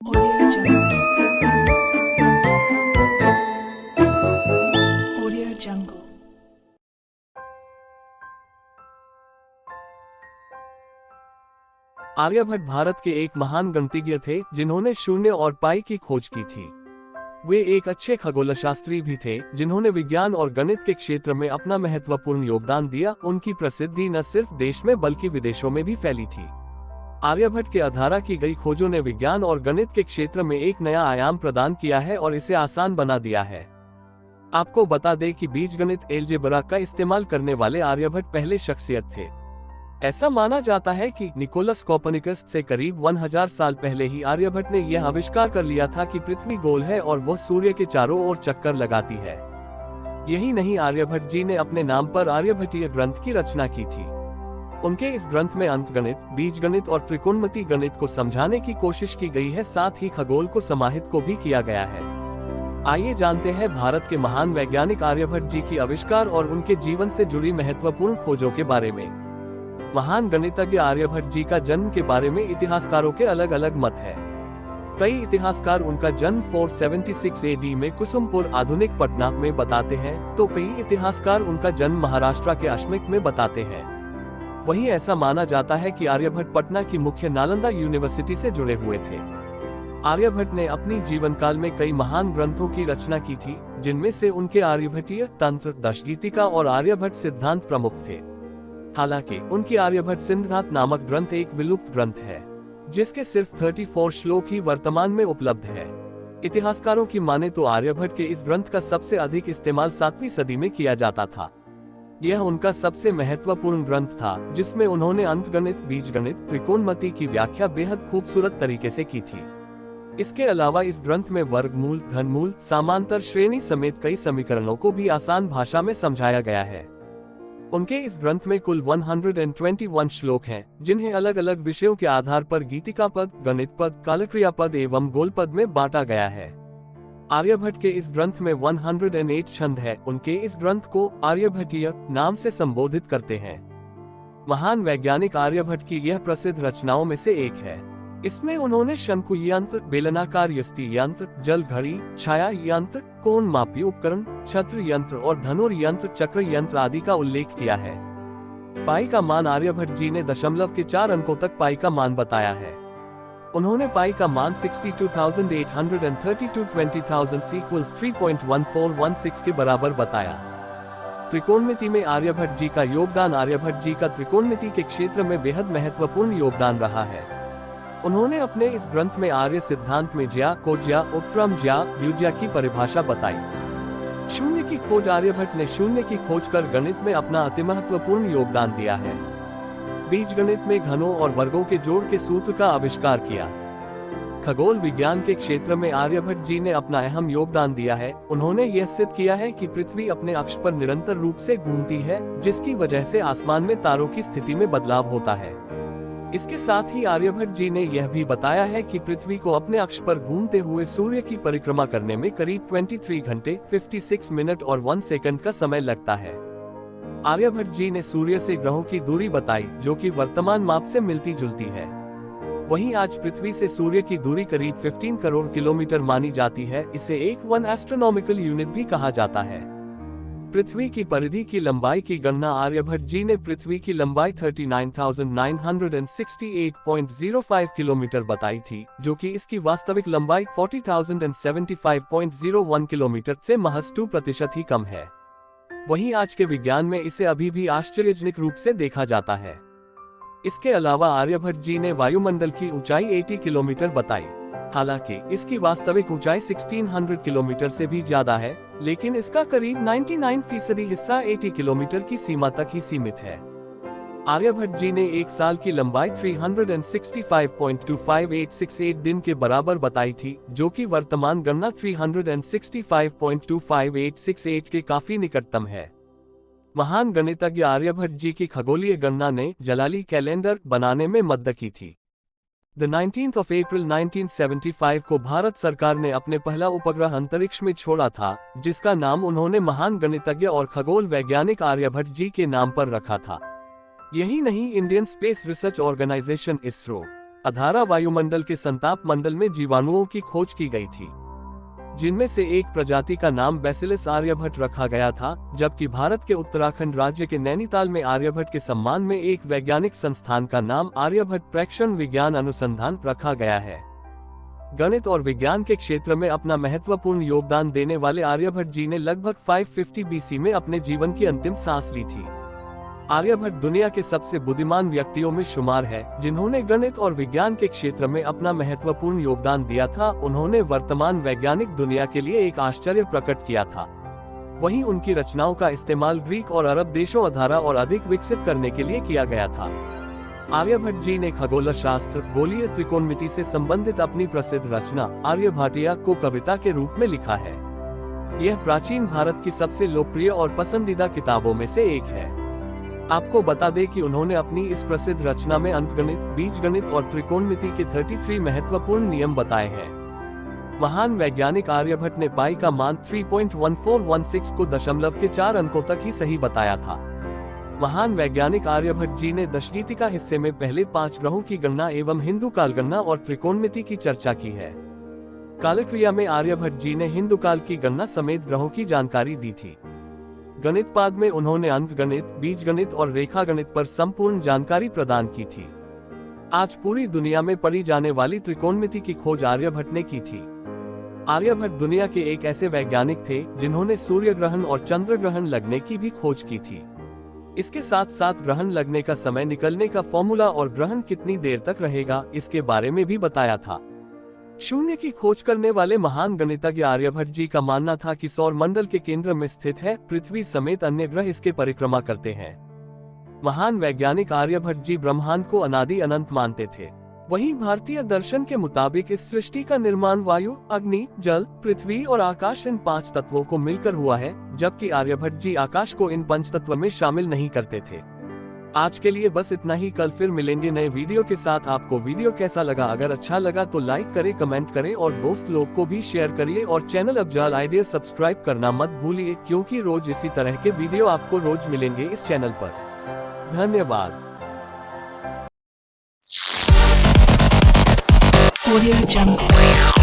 Audio Jungle. Audio Jungle. Aryabhata Bharat के एक महान गणितज्ञ थे जिन्होंने शून्य और पाई की खोज की थी। वे एक अच्छे खगोलशास्त्री भी थे जिन्होंने विज्ञान और गणित के क्षेत्र में अपना महत्वपूर्ण योगदान दिया। उनकी प्रसिद्धि न सिर्फ देश में बल्कि विदेशों में भी फैली थी। आर्यभट्ट के द्वारा की गई खोजों ने विज्ञान और गणित के क्षेत्र में एक नया आयाम प्रदान किया है और इसे आसान बना दिया है। आपको बता दें कि बीजगणित एलजेब्रा का इस्तेमाल करने वाले आर्यभट्ट पहले शख्सियत थे। ऐसा माना जाता है कि निकोलस कोपर्निकस से करीब 1000 साल पहले ही आर्यभट्ट ने यह आविष्कार कर लिया था कि पृथ्वी गोल है और वह सूर्य के चारों ओर चक्कर लगाती है। यही नहीं, आर्यभट्ट जी ने अपने नाम पर आर्यभट्टीय ग्रंथ की रचना की थी। उनके इस ग्रंथ में अंकगणित, बीजगणित और त्रिकोणमिति गणित को समझाने की कोशिश की गई है, साथ ही खगोल को समाहित को भी किया गया है। आइए जानते हैं भारत के महान वैज्ञानिक आर्यभट्ट जी की आविष्कार और उनके जीवन से जुड़ी महत्वपूर्ण खोजों के बारे में। महान गणितज्ञ आर्यभट्ट जी का जन्म के बारे में इतिहासकारों के अलग अलग मत है। कई इतिहासकार उनका जन्म 476 एडी में कुसुमपुर, आधुनिक पटना में बताते हैं, तो कई इतिहासकार उनका जन्म महाराष्ट्र के अश्मिक में बताते हैं। वहीं ऐसा माना जाता है कि आर्यभट्ट पटना की मुख्य नालंदा यूनिवर्सिटी से जुड़े हुए थे। आर्यभट्ट ने अपनी जीवन काल में कई महान ग्रंथों की रचना की थी, जिनमें से उनके आर्यभट्टीय तंत्र, दशगीतिका और आर्यभट्ट सिद्धांत प्रमुख थे। हालांकि उनकी आर्यभट्ट सिद्धांत नामक ग्रंथ एक विलुप्त ग्रंथ है, जिसके सिर्फ 34 श्लोक ही वर्तमान में उपलब्ध है। इतिहासकारों की माने तो आर्यभट्ट के इस ग्रंथ का सबसे अधिक इस्तेमाल 7वीं सदी में किया जाता था। यह उनका सबसे महत्वपूर्ण ग्रंथ था, जिसमें उन्होंने अंकगणित, बीजगणित, त्रिकोणमिति की व्याख्या बेहद खूबसूरत तरीके से की थी। इसके अलावा इस ग्रंथ में वर्गमूल, घनमूल, समांतर श्रेणी समेत कई समीकरणों को भी आसान भाषा में समझाया गया है। उनके इस ग्रंथ में कुल 121 श्लोक हैं, जिन्हें अलग अलग विषयों के आधार पर गीतिका पद, गणित पद, कालक्रिया पद एवं गोल पद में बांटा गया है। आर्यभट्ट के इस ग्रंथ में 108 छंद है। उनके इस ग्रंथ को आर्यभट्टीय नाम से संबोधित करते हैं। महान वैज्ञानिक आर्यभट्ट की यह प्रसिद्ध रचनाओं में से एक है। इसमें उन्होंने शंकु यंत्र, बेलनाकार यष्टि यंत्र, जल घड़ी, छाया यंत्र, कोण मापी उपकरण, छत्र यंत्र और धनुर यंत्र, चक्र यंत्र आदि का उल्लेख किया है। पाई का मान आर्यभट्ट जी ने दशमलव के 4 अंकों तक पाई का मान बताया है। उन्होंने पाई का मान 62,832 20,000 इक्वल्स 3.1416 के बराबर बताया। त्रिकोणमिति में आर्यभट्ट जी का योगदान। आर्यभट्ट जी का त्रिकोणमिति के क्षेत्र में बेहद महत्वपूर्ण योगदान रहा है। उन्होंने अपने इस ग्रंथ में आर्य सिद्धांत में ज्या, कोज्या, उपक्रम ज्या, व्युज्या की परिभाषा बताई। शून्य की खोज। आर्यभट्ट ने शून्य की खोज कर गणित में अपना अति महत्वपूर्ण योगदान दिया है। बीजगणित में घनों और वर्गों के जोड़ के सूत्र का आविष्कार किया। खगोल विज्ञान के क्षेत्र में आर्यभट्ट जी ने अपना अहम योगदान दिया है। उन्होंने यह सिद्ध किया है कि पृथ्वी अपने अक्ष पर निरंतर रूप से घूमती है, जिसकी वजह से आसमान में तारों की स्थिति में बदलाव होता है। इसके साथ ही आर्यभट्ट जी ने यह भी बताया है कि पृथ्वी को अपने अक्ष पर घूमते हुए सूर्य की परिक्रमा करने में करीब 23 घंटे 56 मिनट और 1 सेकंड का समय लगता है। आर्यभट्ट जी ने सूर्य से ग्रहों की दूरी बताई, जो कि वर्तमान माप से मिलती जुलती है। वहीं आज पृथ्वी से सूर्य की दूरी करीब 15 करोड़ किलोमीटर मानी जाती है। इसे एक 1 एस्ट्रोनॉमिकल यूनिट भी कहा जाता है। पृथ्वी की परिधि की लंबाई की गणना आर्यभट्ट जी ने पृथ्वी की लंबाई 39,968.05 किलोमीटर बताई थी, जो कि इसकी वास्तविक लंबाई 40,075.01 किलोमीटर से महज 2% ही कम है। वहीं आज के विज्ञान में इसे अभी भी आश्चर्यजनक रूप से देखा जाता है। इसके अलावा आर्यभट्ट जी ने वायुमंडल की ऊंचाई 80 किलोमीटर बताई। हालांकि इसकी वास्तविक ऊंचाई 1600 किलोमीटर से भी ज्यादा है, लेकिन इसका करीब 99% हिस्सा 80 किलोमीटर की सीमा तक ही सीमित है। आर्यभट्ट जी ने एक साल की लंबाई 365.25868 दिन के बराबर बताई थी, जो कि वर्तमान गणना 365.25868 के काफी निकटतम है। महान गणितज्ञ आर्यभट्ट जी की खगोलीय गणना ने जलाली कैलेंडर बनाने में मदद की थी। 19 अप्रैल 1975 को भारत सरकार ने अपने पहला उपग्रह अंतरिक्ष में छोड़ा था, जिसका नाम उन्होंने महान गणितज्ञ और खगोल वैज्ञानिक आर्यभट्ट जी के नाम पर रखा था। यही नहीं, Indian Space Research Organisation ISRO अधारा वायुमंडल के संताप मंडल में जीवाणुओं की खोज की गई थी, जिनमें से एक प्रजाति का नाम बैसिलस आर्यभट्ट रखा गया था, जबकि भारत के उत्तराखंड राज्य के नैनीताल में आर्यभट्ट के सम्मान में एक वैज्ञानिक संस्थान का नाम आर्यभट्ट प्रेक्षण विज्ञान अनुसंधान रखा गया है। गणित और विज्ञान के क्षेत्र में अपना महत्वपूर्ण योगदान देने वाले आर्यभट्ट जी ने लगभग 550 बीसी में अपने जीवन की अंतिम सांस ली थी। आर्यभट्ट दुनिया के सबसे बुद्धिमान व्यक्तियों में शुमार है, जिन्होंने गणित और विज्ञान के क्षेत्र में अपना महत्वपूर्ण योगदान दिया था। उन्होंने वर्तमान वैज्ञानिक दुनिया के लिए एक आश्चर्य प्रकट किया था। वहीं उनकी रचनाओं का इस्तेमाल ग्रीक और अरब देशों अधारा और अधिक विकसित करने के लिए किया गया था। आर्यभट्ट जी ने खगोल शास्त्र, गोलीय त्रिकोणमिति से संबंधित अपनी प्रसिद्ध रचना आर्यभटिया को कविता के रूप में लिखा है। यह प्राचीन भारत की सबसे लोकप्रिय और पसंदीदा किताबों में से एक है। आपको बता दें कि उन्होंने अपनी इस प्रसिद्ध रचना में अंकगणित, बीजगणित और त्रिकोणमिति के 33 महत्वपूर्ण नियम बताए हैं। महान वैज्ञानिक आर्यभट्ट ने पाई का मान 3.1416 को दशमलव के 4 अंकों तक ही सही बताया था। महान वैज्ञानिक आर्यभट्ट जी ने दशगीतिका हिस्से में पहले 5 ग्रहों की गणना एवं हिंदू काल गणना और त्रिकोणमिति की चर्चा की है। कालक्रिया में आर्यभट्ट जी ने हिंदू काल की गणना समेत ग्रहों की जानकारी दी थी। गणित पाद में उन्होंने अंकगणित, बीजगणित और रेखागणित पर संपूर्ण जानकारी प्रदान की थी। आज पूरी दुनिया में पढ़ी जाने वाली त्रिकोणमिति की खोज आर्यभट्ट ने की थी। आर्यभट्ट दुनिया के एक ऐसे वैज्ञानिक थे जिन्होंने सूर्य ग्रहण और चंद्र ग्रहण लगने की भी खोज की थी। इसके साथ साथ ग्रहण लगने का समय, निकलने का फॉर्मूला और ग्रहण कितनी देर तक रहेगा, इसके बारे में भी बताया था। शून्य की खोज करने वाले महान गणितज्ञ आर्यभट्ट जी का मानना था कि सौर मंडल के केंद्र में स्थित है, पृथ्वी समेत अन्य ग्रह इसके परिक्रमा करते हैं। महान वैज्ञानिक आर्यभट्ट जी ब्रह्मांड को अनादि अनंत मानते थे। वहीं भारतीय दर्शन के मुताबिक इस सृष्टि का निर्माण वायु, अग्नि, जल, पृथ्वी और आकाश इन 5 तत्वों को मिलकर हुआ है, जबकि आर्यभट्ट जी आकाश को इन 5 तत्व में शामिल नहीं करते थे। आज के लिए बस इतना ही। कल फिर मिलेंगे नए वीडियो के साथ। आपको वीडियो कैसा लगा? अगर अच्छा लगा तो लाइक करें, कमेंट करें और दोस्त लोग को भी शेयर करिए। और चैनल अफजाल आइडिया सब्सक्राइब करना मत भूलिए, क्योंकि रोज इसी तरह के वीडियो आपको रोज मिलेंगे इस चैनल पर। धन्यवाद। Audio Jungle.